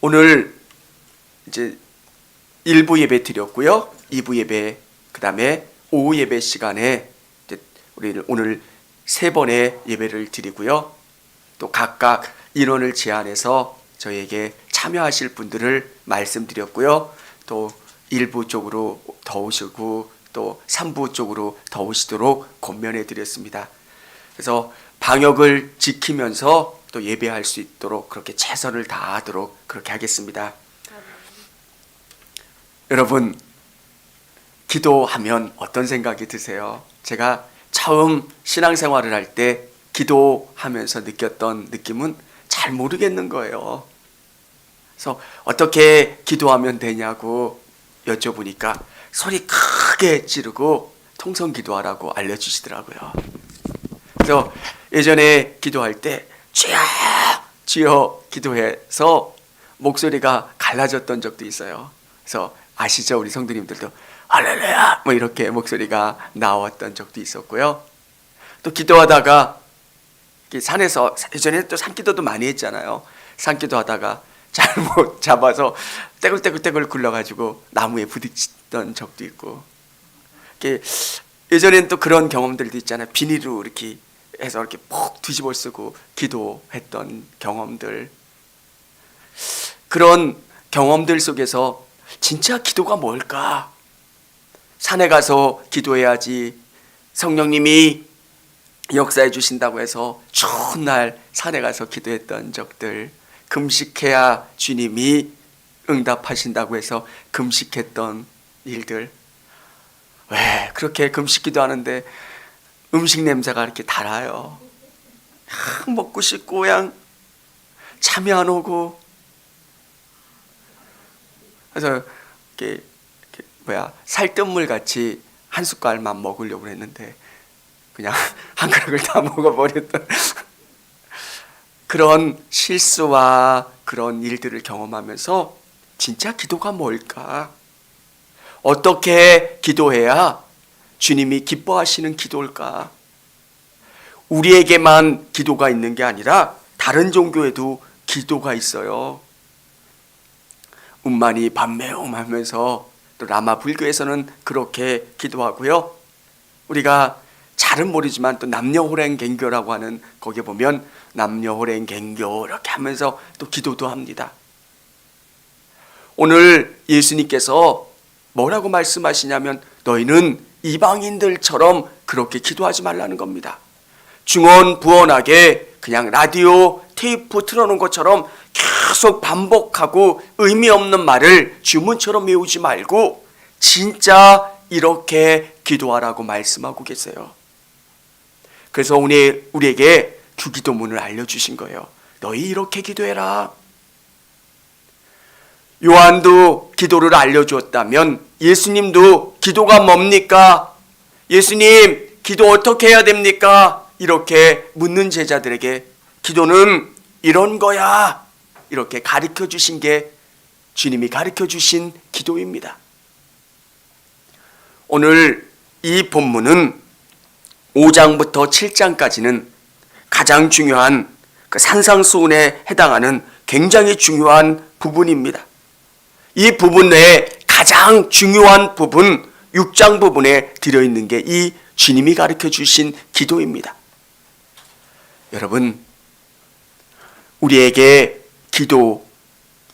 오늘 이제 1부 예배 드렸고요. 2부 예배, 그 다음에 오후 예배 시간에 우리 오늘 3번의 예배를 드리고요. 또 각각 인원을 제한해서 저에게 참여하실 분들을 말씀드렸고요. 또 1부 쪽으로 더 오시고 또 3부 쪽으로 더 오시도록 권면해 드렸습니다. 그래서 방역을 지키면서 또 예배할 수 있도록 그렇게 최선을 다하도록 그렇게 하겠습니다. 여러분, 기도하면 어떤 생각이 드세요? 제가 처음 신앙생활을 할 때 기도하면서 느꼈던 느낌은 잘 모르겠는 거예요. 그래서 어떻게 기도하면 되냐고 여쭤보니까 소리 크게 지르고 통성 기도하라고 알려주시더라고요. 그래서 예전에 기도할 때 주여 주여 기도해서 목소리가 갈라졌던 적도 있어요. 그래서 아시죠? 우리 성도님들도 할렐루야 뭐 이렇게 목소리가 나왔던 적도 있었고요. 또 기도하다가 산에서 예전에 또 산기도도 많이 했잖아요. 산기도 하다가 잘못 잡아서 떼굴떼굴 굴러가지고 나무에 부딪혔던 적도 있고, 예전엔 또 그런 경험들도 있잖아요. 비닐로 이렇게 해서 이렇게 푹 뒤집어 쓰고 기도했던 경험들. 그런 경험들 속에서 진짜 기도가 뭘까? 산에 가서 기도해야지 성령님이 역사해 주신다고 해서 추운 날 산에 가서 기도했던 적들, 금식해야 주님이 응답하신다고 해서 금식했던 일들. 왜 그렇게 금식 기도하는데 음식 냄새가 이렇게 달아요. 먹고 싶고 그냥 잠이 안 오고. 그래서 이렇게 살뜰물 같이 한 숟갈만 먹으려고 했는데 그냥 한 그릇을 다 먹어버렸던 그런 실수와 그런 일들을 경험하면서 진짜 기도가 뭘까? 어떻게 기도해야 주님이 기뻐하시는 기도일까? 우리에게만 기도가 있는 게 아니라 다른 종교에도 기도가 있어요. 운만이 밤매움 하면서 또 라마 불교에서는 그렇게 기도하고요. 우리가 잘은 모르지만 또 남녀호랭갱교라고 하는 거기에 보면 남녀호랭갱교 이렇게 하면서 또 기도도 합니다. 오늘 예수님께서 뭐라고 말씀하시냐면 너희는 이방인들처럼 그렇게 기도하지 말라는 겁니다. 중언부언하게 그냥 라디오 테이프 틀어놓은 것처럼 계속 반복하고 의미 없는 말을 주문처럼 외우지 말고 진짜 이렇게 기도하라고 말씀하고 계세요. 그래서 우리에게 주기도문을 알려주신 거예요. 너희 이렇게 기도해라. 요한도 기도를 알려주었다면 예수님도 기도가 뭡니까? 예수님, 기도 어떻게 해야 됩니까? 이렇게 묻는 제자들에게 기도는 이런 거야. 이렇게 가르쳐 주신 게 주님이 가르쳐 주신 기도입니다. 오늘 이 본문은 5장부터 7장까지는 가장 중요한 그 산상수훈에 해당하는 굉장히 중요한 부분입니다. 이 부분 내에 가장 중요한 부분 6장 부분에 들어있는 게 이 주님이 가르쳐 주신 기도입니다. 여러분, 우리에게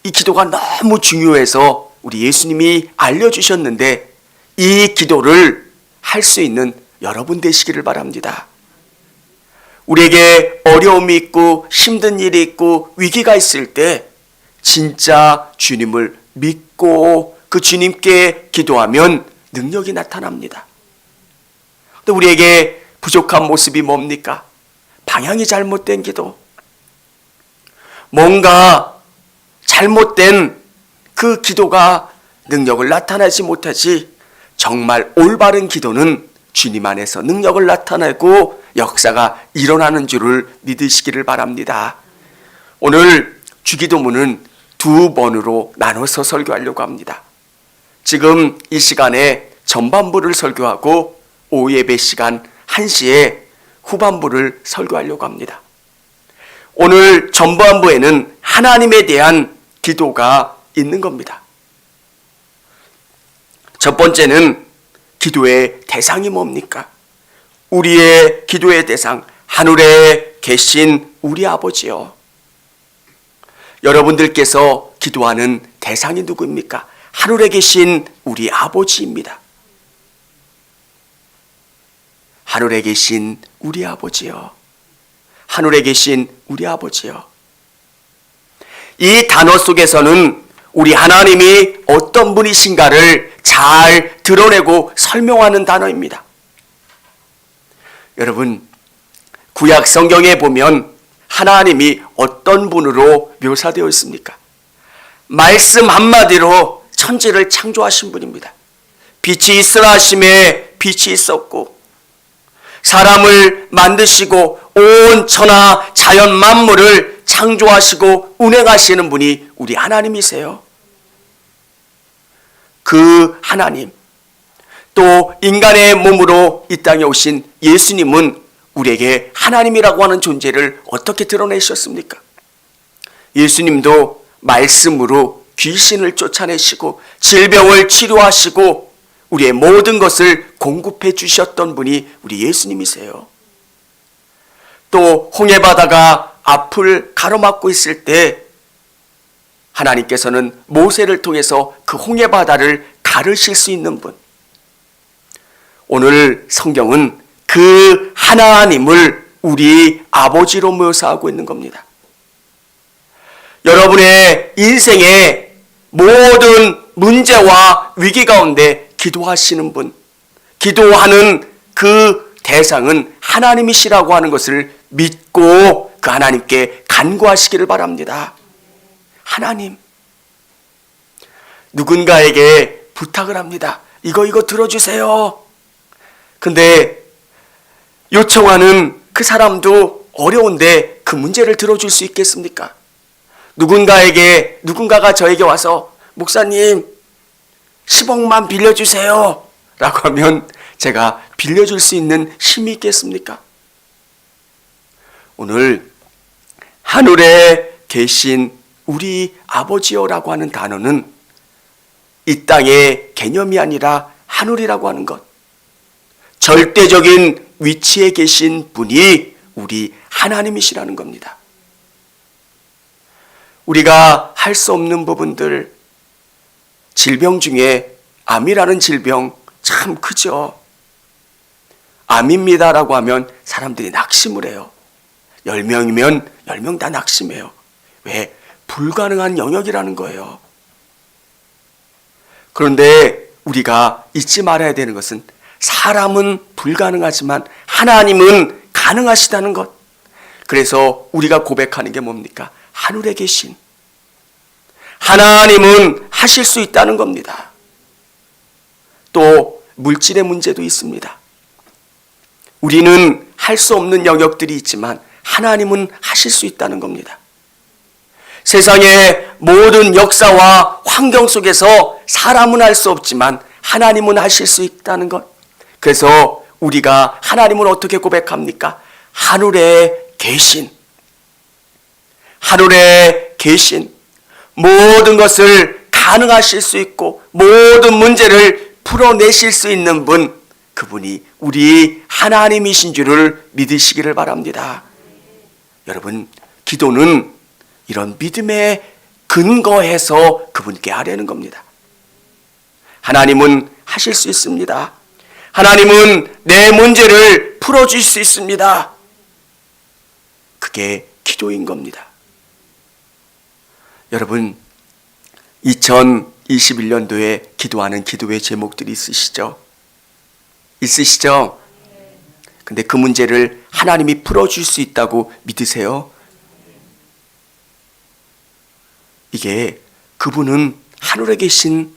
이 기도가 너무 중요해서 우리 예수님이 알려주셨는데 이 기도를 할 수 있는 여러분 되시기를 바랍니다. 우리에게 어려움이 있고 힘든 일이 있고 위기가 있을 때 진짜 주님을 믿고 그 주님께 기도하면 능력이 나타납니다. 근데 우리에게 부족한 모습이 뭡니까? 방향이 잘못된 기도. 뭔가 잘못된 그 기도가 능력을 나타내지 못하지 정말 올바른 기도는 주님 안에서 능력을 나타내고 역사가 일어나는 줄을 믿으시기를 바랍니다. 오늘 주기도문은 2번으로 나눠서 설교하려고 합니다. 지금 이 시간에 전반부를 설교하고 오후 예배 시간 1시에 후반부를 설교하려고 합니다. 오늘 전반부에는 하나님에 대한 기도가 있는 겁니다. 첫 번째는 기도의 대상이 뭡니까? 우리의 기도의 대상, 하늘에 계신 우리 아버지요. 여러분들께서 기도하는 대상이 누구입니까? 하늘에 계신 우리 아버지입니다. 하늘에 계신 우리 아버지요. 하늘에 계신 우리 아버지요. 이 단어 속에서는 우리 하나님이 어떤 분이신가를 잘 드러내고 설명하는 단어입니다. 여러분, 구약 성경에 보면 하나님이 어떤 분으로 묘사되어 있습니까? 말씀 한마디로 천지를 창조하신 분입니다. 빛이 있으라 하심에 빛이 있었고, 사람을 만드시고 온 천하 자연 만물을 창조하시고 운행하시는 분이 우리 하나님이세요. 그 하나님, 또 인간의 몸으로 이 땅에 오신 예수님은 우리에게 하나님이라고 하는 존재를 어떻게 드러내셨습니까? 예수님도 말씀으로 귀신을 쫓아내시고 질병을 치료하시고 우리의 모든 것을 공급해 주셨던 분이 우리 예수님이세요. 또 홍해바다가 앞을 가로막고 있을 때 하나님께서는 모세를 통해서 그 홍해바다를 가르실 수 있는 분. 오늘 성경은 그 하나님을 우리 아버지로 묘사하고 있는 겁니다. 여러분의 인생의 모든 문제와 위기 가운데 기도하시는 분, 기도하는 그 대상은 하나님이시라고 하는 것을 믿고 그 하나님께 간구하시기를 바랍니다. 하나님, 누군가에게 부탁을 합니다. 이거 들어주세요. 근데 요청하는 그 사람도 어려운데 그 문제를 들어줄 수 있겠습니까? 누군가가 저에게 와서 목사님 10억만 빌려주세요 라고 하면 제가 빌려줄 수 있는 힘이 있겠습니까? 오늘 하늘에 계신 우리 아버지여라고 하는 단어는 이 땅의 개념이 아니라 하늘이라고 하는 것, 절대적인 위치에 계신 분이 우리 하나님이시라는 겁니다. 우리가 할 수 없는 부분들, 질병 중에 암이라는 질병 참 크죠. 암입니다라고 하면 사람들이 낙심을 해요. 10명이면 10명 다 낙심해요. 왜? 불가능한 영역이라는 거예요. 그런데 우리가 잊지 말아야 되는 것은 사람은 불가능하지만 하나님은 가능하시다는 것. 그래서 우리가 고백하는 게 뭡니까? 하늘에 계신 하나님은 하실 수 있다는 겁니다. 또 물질의 문제도 있습니다. 우리는 할 수 없는 영역들이 있지만 하나님은 하실 수 있다는 겁니다. 세상의 모든 역사와 환경 속에서 사람은 할 수 없지만 하나님은 하실 수 있다는 것. 그래서 우리가 하나님을 어떻게 고백합니까? 하늘에 계신, 하늘에 계신, 모든 것을 가능하실 수 있고 모든 문제를 풀어내실 수 있는 분, 그분이 우리 하나님이신 줄을 믿으시기를 바랍니다. 여러분, 기도는 이런 믿음에 근거해서 그분께 아뢰는 겁니다. 하나님은 하실 수 있습니다. 하나님은 내 문제를 풀어줄 수 있습니다. 그게 기도인 겁니다. 여러분, 2021년도에 기도하는 기도의 제목들이 있으시죠? 근데 그 문제를 하나님이 풀어줄 수 있다고 믿으세요? 이게 그분은 하늘에 계신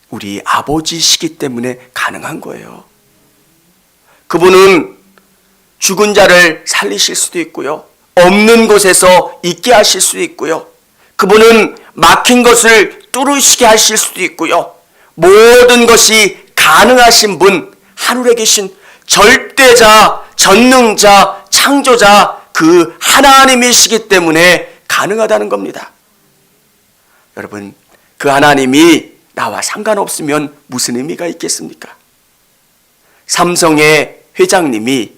우리 아버지시기 때문에 가능한 거예요. 그분은 죽은 자를 살리실 수도 있고요. 없는 곳에서 있게 하실 수도 있고요. 그분은 막힌 것을 뚫으시게 하실 수도 있고요. 모든 것이 가능하신 분, 하늘에 계신 절대자, 전능자, 창조자, 그 하나님이시기 때문에 가능하다는 겁니다. 여러분, 그 하나님이 나와 상관없으면 무슨 의미가 있겠습니까? 삼성의 회장님이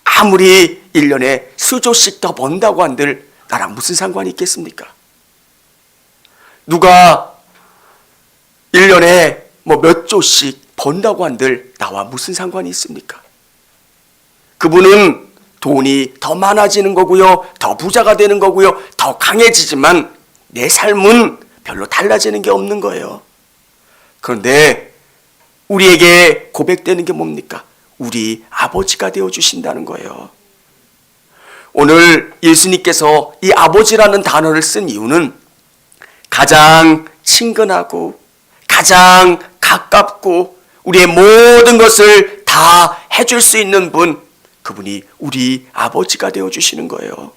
아무리 1년에 수조씩 더 번다고 한들 나랑 무슨 상관이 있겠습니까? 누가 1년에 몇 조씩 번다고 한들 나와 무슨 상관이 있습니까? 그분은 돈이 더 많아지는 거고요, 더 부자가 되는 거고요, 더 강해지지만 내 삶은 별로 달라지는 게 없는 거예요. 그런데 우리에게 고백되는 게 뭡니까? 우리 아버지가 되어주신다는 거예요. 오늘 예수님께서 이 아버지라는 단어를 쓴 이유는 가장 친근하고 가장 가깝고 우리의 모든 것을 다 해줄 수 있는 분, 그분이 우리 아버지가 되어주시는 거예요.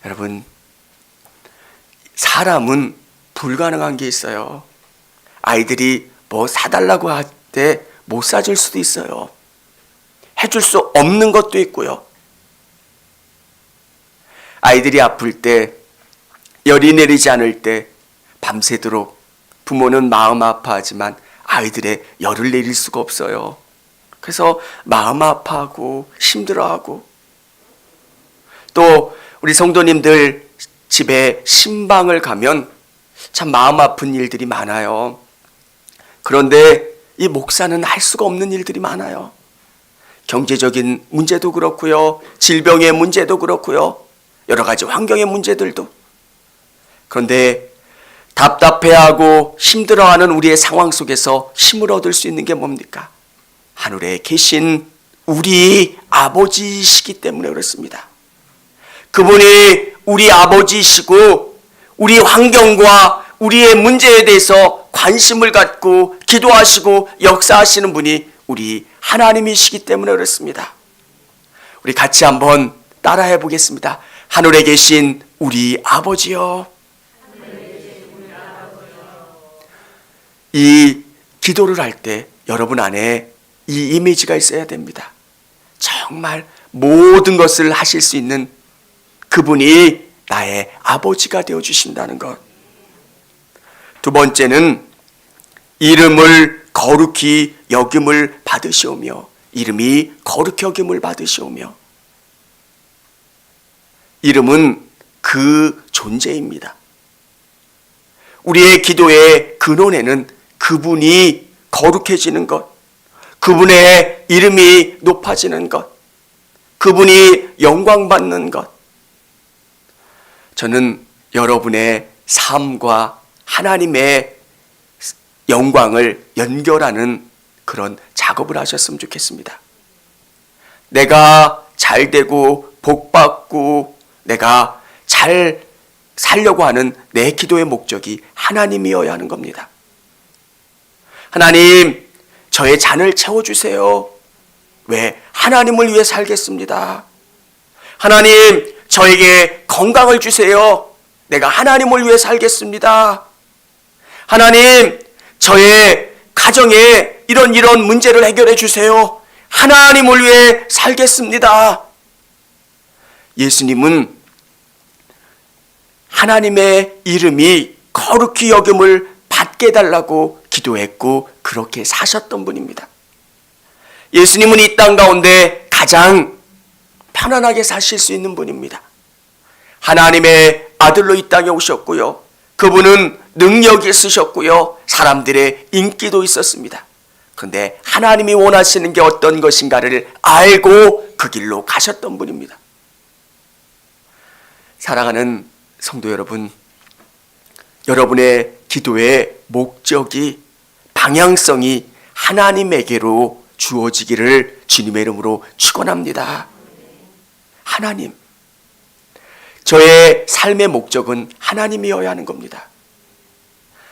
여러분, 사람은 불가능한 게 있어요. 아이들이 뭐 사달라고 할 때 못 사줄 수도 있어요. 해줄 수 없는 것도 있고요. 아이들이 아플 때, 열이 내리지 않을 때 밤새도록 부모는 마음 아파하지만 아이들의 열을 내릴 수가 없어요. 그래서 마음 아파하고 힘들어하고, 또 우리 성도님들 집에 신방을 가면 참 마음 아픈 일들이 많아요. 그런데 이 목사는 할 수가 없는 일들이 많아요. 경제적인 문제도 그렇고요, 질병의 문제도 그렇고요, 여러 가지 환경의 문제들도. 그런데 답답해하고 힘들어하는 우리의 상황 속에서 힘을 얻을 수 있는 게 뭡니까? 하늘에 계신 우리 아버지이시기 때문에 그렇습니다. 그분이 우리 아버지이시고 우리 환경과 우리의 문제에 대해서 관심을 갖고 기도하시고 역사하시는 분이 우리 하나님이시기 때문에 그렇습니다. 우리 같이 한번 따라해 보겠습니다. 하늘에 계신 우리 아버지요. 이 기도를 할 때 여러분 안에 이 이미지가 있어야 됩니다. 정말 모든 것을 하실 수 있는 그분이 나의 아버지가 되어주신다는 것. 두 번째는 이름을 거룩히 여김을 받으시오며, 이름이 거룩히 여김을 받으시오며. 이름은 그 존재입니다. 우리의 기도의 근원에는 그분이 거룩해지는 것, 그분의 이름이 높아지는 것, 그분이 영광받는 것. 저는 여러분의 삶과 하나님의 영광을 연결하는 그런 작업을 하셨으면 좋겠습니다. 내가 잘 되고 복 받고 내가 잘 살려고 하는 내 기도의 목적이 하나님이어야 하는 겁니다. 하나님, 저의 잔을 채워주세요. 왜? 하나님을 위해 살겠습니다. 하나님, 저에게 건강을 주세요. 내가 하나님을 위해 살겠습니다. 하나님, 저의 가정에 이런 문제를 해결해 주세요. 하나님을 위해 살겠습니다. 예수님은 하나님의 이름이 거룩히 여김을 받게 해달라고 기도했고 그렇게 사셨던 분입니다. 예수님은 이 땅 가운데 가장 편안하게 사실 수 있는 분입니다. 하나님의 아들로 이 땅에 오셨고요, 그분은 능력이 있으셨고요, 사람들의 인기도 있었습니다. 그런데 하나님이 원하시는 게 어떤 것인가를 알고 그 길로 가셨던 분입니다. 사랑하는 성도 여러분, 여러분의 기도의 목적이, 방향성이 하나님에게로 주어지기를 주님의 이름으로 축원합니다. 하나님, 저의 삶의 목적은 하나님이어야 하는 겁니다.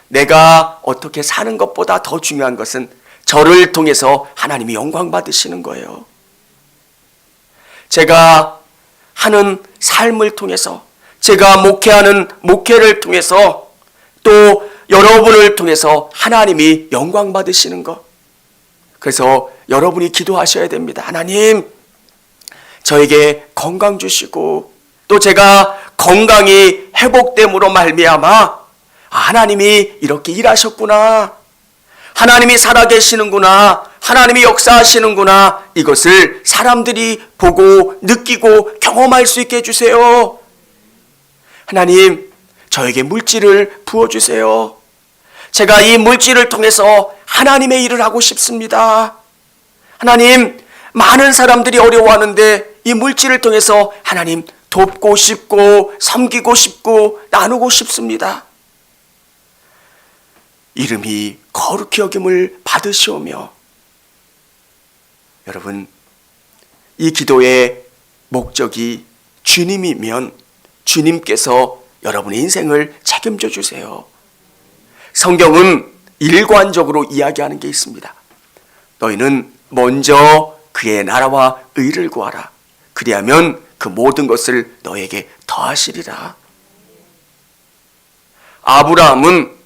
내가 어떻게 사는 것보다 더 중요한 것은 저를 통해서 하나님이 영광 받으시는 거예요. 제가 하는 삶을 통해서, 제가 목회하는 목회를 통해서, 또 여러분을 통해서 하나님이 영광 받으시는 것. 그래서 여러분이 기도하셔야 됩니다. 하나님, 저에게 건강 주시고, 또 제가 건강이 회복됨으로 말미암아 하나님이 이렇게 일하셨구나, 하나님이 살아계시는구나, 하나님이 역사하시는구나, 이것을 사람들이 보고 느끼고 경험할 수 있게 해주세요. 하나님, 저에게 물질을 부어주세요. 제가 이 물질을 통해서 하나님의 일을 하고 싶습니다. 하나님, 많은 사람들이 어려워하는데 이 물질을 통해서 하나님 돕고 싶고 섬기고 싶고 나누고 싶습니다. 이름이 거룩히 여김을 받으시오며, 여러분, 이 기도의 목적이 주님이면 주님께서 여러분의 인생을 책임져 주세요. 성경은 일관적으로 이야기하는 게 있습니다. 너희는 먼저 그의 나라와 의를 구하라. 그리하면 그 모든 것을 너에게 더하시리라. 아브라함은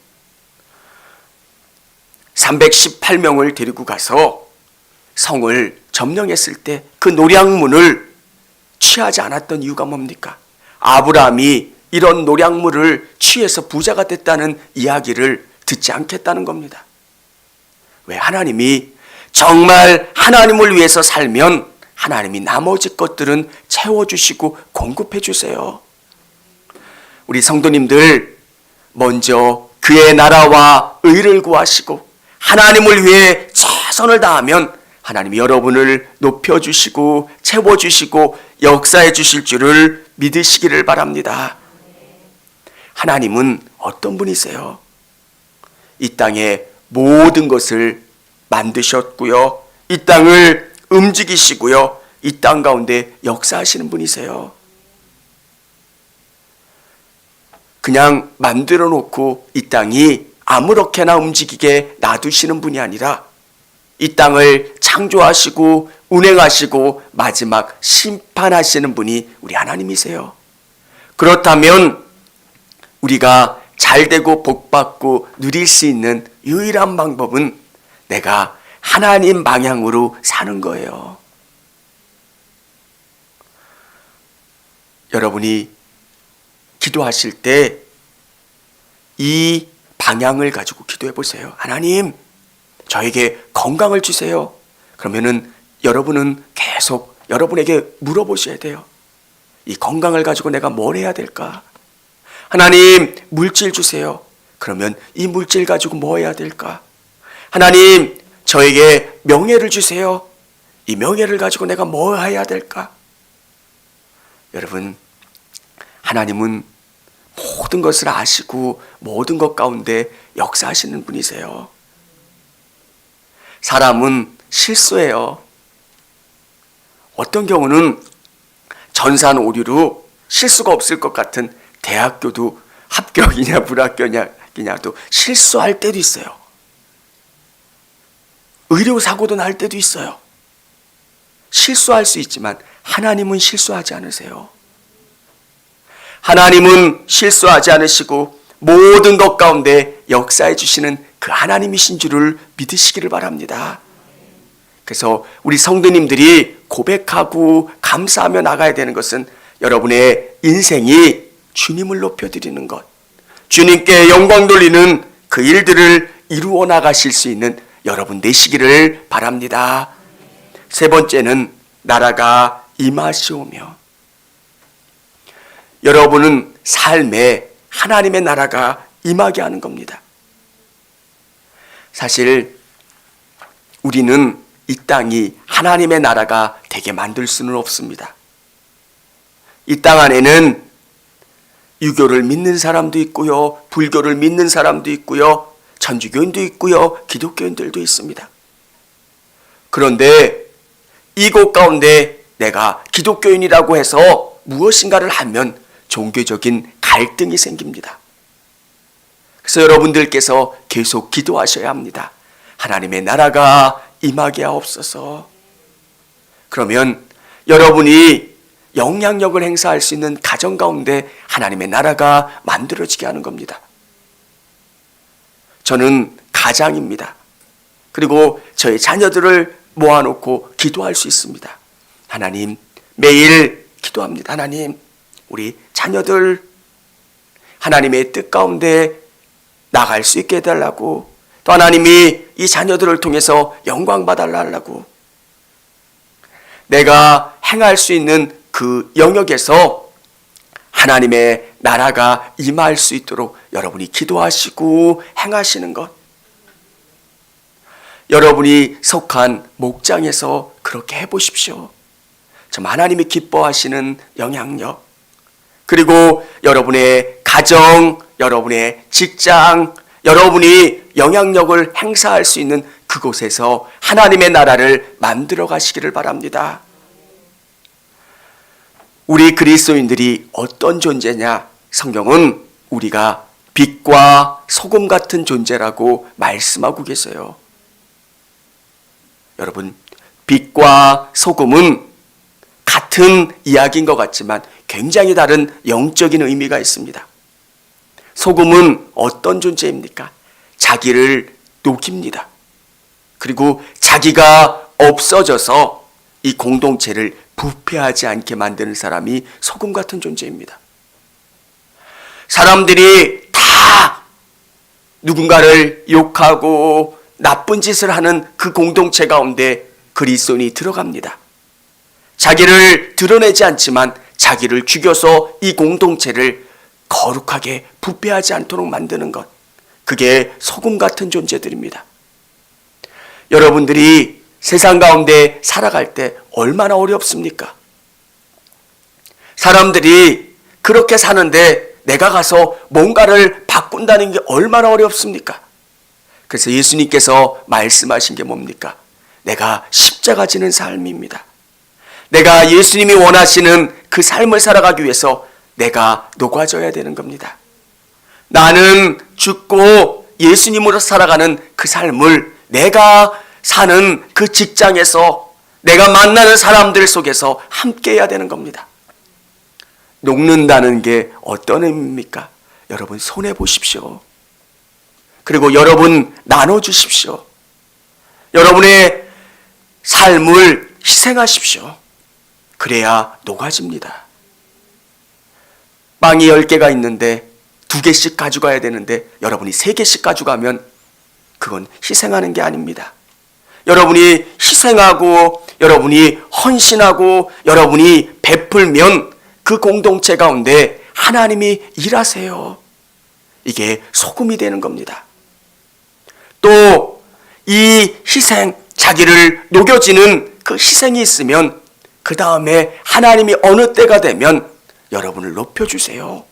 318명을 데리고 가서 성을 점령했을 때 그 노량문을 취하지 않았던 이유가 뭡니까? 아브라함이 이런 노량물을 취해서 부자가 됐다는 이야기를 듣지 않겠다는 겁니다. 왜? 하나님이 정말 하나님을 위해서 살면 하나님이 나머지 것들은 채워주시고 공급해 주세요. 우리 성도님들, 먼저 그의 나라와 의를 구하시고 하나님을 위해 최선을 다하면 하나님이 여러분을 높여주시고 채워주시고 역사해 주실 줄을 믿으시기를 바랍니다. 하나님은 어떤 분이세요? 이 땅의 모든 것을 만드셨고요, 이 땅을 움직이시고요, 이 땅 가운데 역사하시는 분이세요. 그냥 만들어 놓고 이 땅이 아무렇게나 움직이게 놔두시는 분이 아니라 이 땅을 창조하시고 운행하시고 마지막 심판하시는 분이 우리 하나님이세요. 그렇다면 우리가 잘되고 복받고 누릴 수 있는 유일한 방법은 내가 하나님 방향으로 사는 거예요. 여러분이 기도하실 때 이 방향을 가지고 기도해 보세요. 하나님, 저에게 건강을 주세요. 그러면은 여러분은 계속 여러분에게 물어보셔야 돼요. 이 건강을 가지고 내가 뭘 해야 될까? 하나님, 물질 주세요. 그러면 이 물질 가지고 뭐 해야 될까? 하나님, 저에게 명예를 주세요. 이 명예를 가지고 내가 뭐 해야 될까? 여러분, 하나님은 모든 것을 아시고 모든 것 가운데 역사하시는 분이세요. 사람은 실수해요. 어떤 경우는 전산오류로 실수가 없을 것 같은 대학교도 합격이냐 불합격이냐도 실수할 때도 있어요. 의료사고도 날 때도 있어요. 실수할 수 있지만 하나님은 실수하지 않으세요. 하나님은 실수하지 않으시고 모든 것 가운데 역사해 주시는 그 하나님이신 줄을 믿으시기를 바랍니다. 그래서 우리 성도님들이 고백하고 감사하며 나가야 되는 것은 여러분의 인생이 주님을 높여드리는 것, 주님께 영광 돌리는 그 일들을 이루어 나가실 수 있는 여러분 되시기를 바랍니다. 세 번째는 나라가 임하시오며, 여러분은 삶에 하나님의 나라가 임하게 하는 겁니다. 사실 우리는 이 땅이 하나님의 나라가 되게 만들 수는 없습니다. 이 땅 안에는 유교를 믿는 사람도 있고요, 불교를 믿는 사람도 있고요, 천주교인도 있고요, 기독교인들도 있습니다. 그런데 이곳 가운데 내가 기독교인이라고 해서 무엇인가를 하면 종교적인 갈등이 생깁니다. 그래서 여러분들께서 계속 기도하셔야 합니다. 하나님의 나라가 임하게 하옵소서. 그러면 여러분이 영향력을 행사할 수 있는 가정 가운데 하나님의 나라가 만들어지게 하는 겁니다. 저는 가장입니다. 그리고 저의 자녀들을 모아놓고 기도할 수 있습니다. 하나님, 매일 기도합니다. 하나님, 우리 자녀들 하나님의 뜻 가운데 나갈 수 있게 해달라고, 또 하나님이 이 자녀들을 통해서 영광 받아달라고, 내가 행할 수 있는 그 영역에서 하나님의 나라가 임할 수 있도록 여러분이 기도하시고 행하시는 것, 여러분이 속한 목장에서 그렇게 해보십시오. 참 하나님이 기뻐하시는 영향력, 그리고 여러분의 가정, 여러분의 직장, 여러분이 영향력을 행사할 수 있는 그곳에서 하나님의 나라를 만들어 가시기를 바랍니다. 우리 그리스도인들이 어떤 존재냐? 성경은 우리가 빛과 소금 같은 존재라고 말씀하고 계세요. 여러분, 빛과 소금은 같은 이야기인 것 같지만 굉장히 다른 영적인 의미가 있습니다. 소금은 어떤 존재입니까? 자기를 녹입니다. 그리고 자기가 없어져서 이 공동체를 부패하지 않게 만드는 사람이 소금 같은 존재입니다. 사람들이 다 누군가를 욕하고 나쁜 짓을 하는 그 공동체 가운데 그리스도인이 들어갑니다. 자기를 드러내지 않지만 자기를 죽여서 이 공동체를 거룩하게 부패하지 않도록 만드는 것, 그게 소금 같은 존재들입니다. 여러분들이 세상 가운데 살아갈 때 얼마나 어렵습니까? 사람들이 그렇게 사는데 내가 가서 뭔가를 바꾼다는 게 얼마나 어렵습니까? 그래서 예수님께서 말씀하신 게 뭡니까? 내가 십자가 지는 삶입니다. 내가 예수님이 원하시는 그 삶을 살아가기 위해서 내가 녹아져야 되는 겁니다. 나는 죽고 예수님으로 살아가는 그 삶을 내가 사는 그 직장에서, 내가 만나는 사람들 속에서 함께 해야 되는 겁니다. 녹는다는 게 어떤 의미입니까? 여러분 손해보십시오. 그리고 여러분 나눠주십시오. 여러분의 삶을 희생하십시오. 그래야 녹아집니다. 빵이 10개가 있는데 2개씩 가져가야 되는데 여러분이 3개씩 가져가면 그건 희생하는 게 아닙니다. 여러분이 희생하고 여러분이 헌신하고 여러분이 베풀면 그 공동체 가운데 하나님이 일하세요. 이게 소금이 되는 겁니다. 또 이 희생, 자기를 녹여지는 그 희생이 있으면 그 다음에 하나님이 어느 때가 되면 여러분을 높여주세요.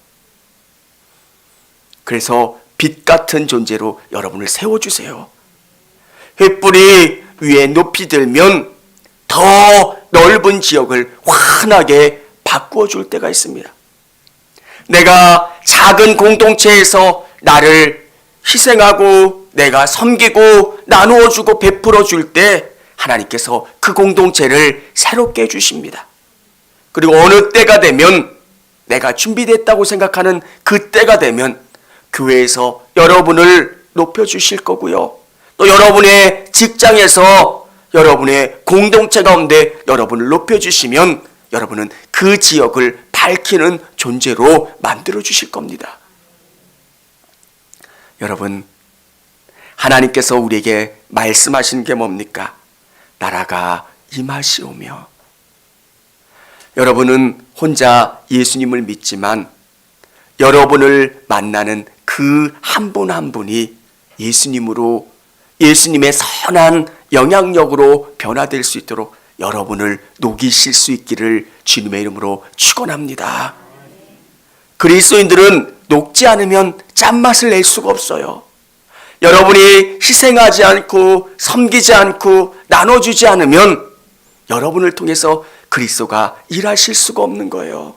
그래서 빛 같은 존재로 여러분을 세워주세요. 횃불이 위에 높이 들면 더 넓은 지역을 환하게 바꾸어 줄 때가 있습니다. 내가 작은 공동체에서 나를 희생하고 내가 섬기고 나누어 주고 베풀어 줄 때 하나님께서 그 공동체를 새롭게 해주십니다. 그리고 어느 때가 되면, 내가 준비됐다고 생각하는 그 때가 되면 교회에서 여러분을 높여주실 거고요. 또 여러분의 직장에서 여러분의 공동체 가운데 여러분을 높여주시면 여러분은 그 지역을 밝히는 존재로 만들어주실 겁니다. 여러분, 하나님께서 우리에게 말씀하시는 게 뭡니까? 나라가 임하시오며. 여러분은 혼자 예수님을 믿지만 여러분을 만나는 그 한 분 한 분이 예수님으로, 예수님의 선한 영향력으로 변화될 수 있도록 여러분을 녹이실 수 있기를 주님의 이름으로 축원합니다. 그리스도인들은 녹지 않으면 짠맛을 낼 수가 없어요. 여러분이 희생하지 않고 섬기지 않고 나눠주지 않으면 여러분을 통해서 그리스도가 일하실 수가 없는 거예요.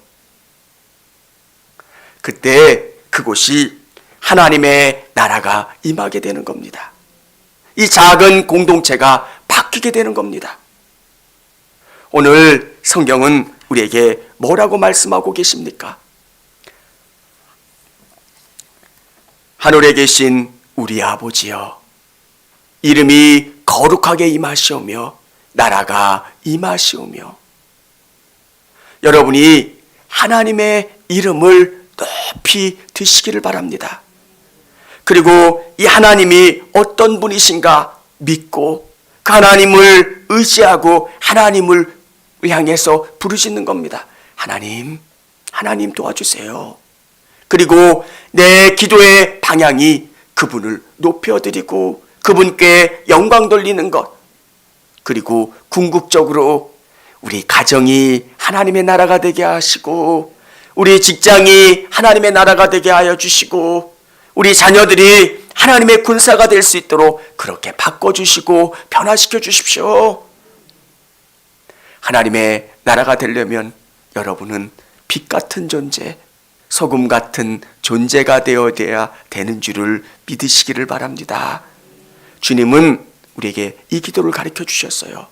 그때 그곳이 하나님의 나라가 임하게 되는 겁니다. 이 작은 공동체가 바뀌게 되는 겁니다. 오늘 성경은 우리에게 뭐라고 말씀하고 계십니까? 하늘에 계신 우리 아버지여, 이름이 거룩하게 임하시오며 나라가 임하시오며. 여러분이 하나님의 이름을 높이 드시기를 바랍니다. 그리고 이 하나님이 어떤 분이신가 믿고 그 하나님을 의지하고 하나님을 향해서 부르짖는 겁니다. 하나님, 하나님 도와주세요. 그리고 내 기도의 방향이 그분을 높여드리고 그분께 영광 돌리는 것, 그리고 궁극적으로 우리 가정이 하나님의 나라가 되게 하시고 우리 직장이 하나님의 나라가 되게 하여 주시고 우리 자녀들이 하나님의 군사가 될 수 있도록 그렇게 바꿔주시고 변화시켜 주십시오. 하나님의 나라가 되려면 여러분은 빛 같은 존재, 소금 같은 존재가 되어야 되는 줄을 믿으시기를 바랍니다. 주님은 우리에게 이 기도를 가르쳐 주셨어요.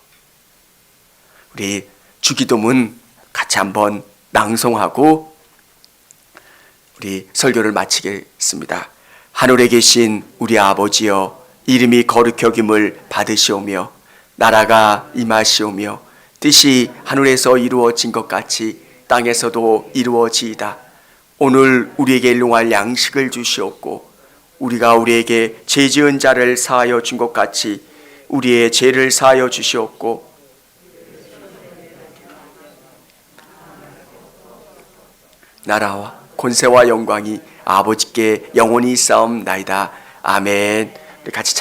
우리 주기도문 같이 한번 낭송하고 우리 설교를 마치겠습니다. 하늘에 계신 우리 아버지여, 이름이 거룩히 여김을 받으시오며 나라가 임하시오며 뜻이 하늘에서 이루어진 것 같이 땅에서도 이루어지이다. 오늘 우리에게 일용할 양식을 주시옵고 우리가 우리에게 죄 지은 자를 사하여 준 것 같이 우리의 죄를 사하여 주시옵고 나라와 권세와 영광이 아버지께 영원히 있사옵나이다. 아멘. 우리 같이 찬